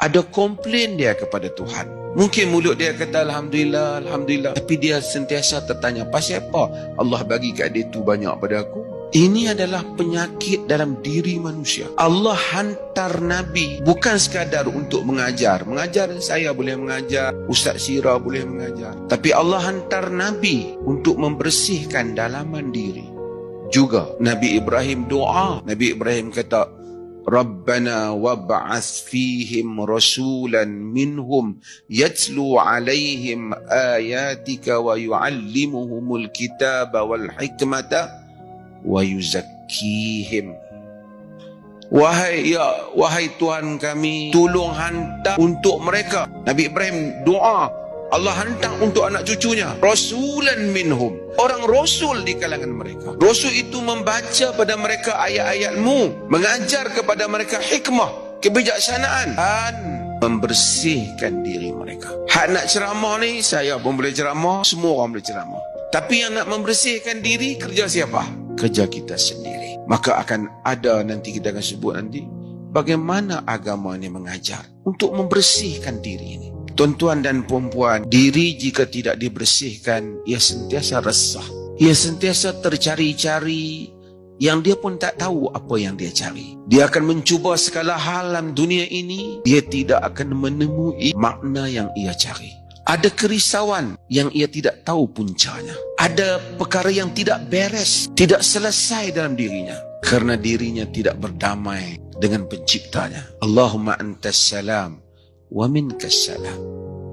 Ada komplain dia kepada Tuhan. Mungkin mulut dia kata Alhamdulillah, Alhamdulillah, tapi dia sentiasa tertanya, pasal apa Allah bagi kat dia tu banyak pada aku? Ini adalah penyakit dalam diri manusia. Allah hantar Nabi bukan sekadar untuk mengajar. Mengajar saya boleh mengajar, Ustaz Syira boleh mengajar. Tapi Allah hantar Nabi untuk membersihkan dalaman diri. Juga Nabi Ibrahim doa. Nabi Ibrahim kata, Rabbana wab'ath fihim rasulan minhum yatlu alaihim ayatika wa yu'allimuhumul kitaba wal hikmata wa yuzakkihim. Wahai Tuhan kami, tolong hantar untuk mereka. Nabi Ibrahim doa, Allah hantar untuk anak cucunya rasulan minhum, orang rasul di kalangan mereka. Rasul itu membaca pada mereka ayat-ayatmu, mengajar kepada mereka hikmah, kebijaksanaan, dan membersihkan diri mereka. Hak nak ceramah ni, saya pun boleh ceramah, semua orang boleh ceramah. Tapi yang nak membersihkan diri, kerja siapa? Kerja kita sendiri. Maka akan ada nanti, kita akan sebut nanti, bagaimana agama ini mengajar untuk membersihkan diri ini. Tuan-tuan dan puan-puan, diri jika tidak dibersihkan, ia sentiasa resah. Ia sentiasa tercari-cari, yang dia pun tak tahu apa yang dia cari. Dia akan mencuba segala hal dalam dunia ini, dia tidak akan menemui makna yang ia cari. Ada kerisauan yang ia tidak tahu puncanya. Ada perkara yang tidak beres, tidak selesai dalam dirinya, kerana dirinya tidak berdamai dengan penciptanya. Allahumma antas salam wa minkas salam.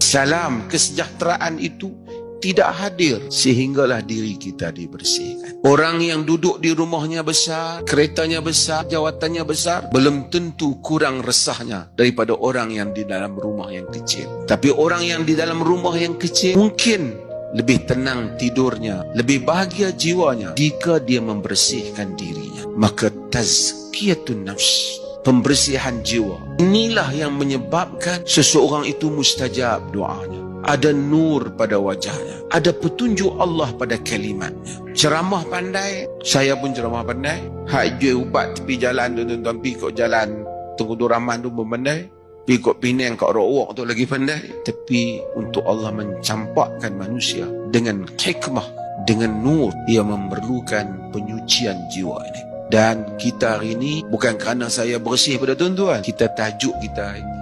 Salam, kesejahteraan itu tidak hadir sehinggalah diri kita dibersihkan. Orang yang duduk di rumahnya besar, keretanya besar, jawatannya besar, belum tentu kurang resahnya daripada orang yang di dalam rumah yang kecil. Tapi orang yang di dalam rumah yang kecil mungkin lebih tenang tidurnya, lebih bahagia jiwanya jika dia membersihkan dirinya. Maka tazkiyatun nafs, pembersihan jiwa, inilah yang menyebabkan seseorang itu mustajab doanya. Ada nur pada wajahnya, ada petunjuk Allah pada kalimatnya. Ceramah pandai, saya pun ceramah pandai. Hak jual ubat tepi jalan tu, tuan-tuan, pergi kot jalan Tengku Rahman tu pun pandai, pergi kot Penang kat Rawak tu lagi pandai. Tapi untuk Allah mencampakkan manusia dengan hikmah, dengan nur, ia memerlukan penyucian jiwa ini. Dan kita hari ini, bukan kerana saya bersih pada tuan-tuan, kita tajuk kita ini,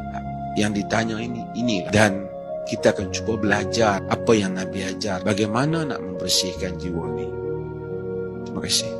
yang ditanya ini. Dan kita akan cuba belajar apa yang Nabi ajar, bagaimana nak membersihkan jiwa ini. Terima kasih.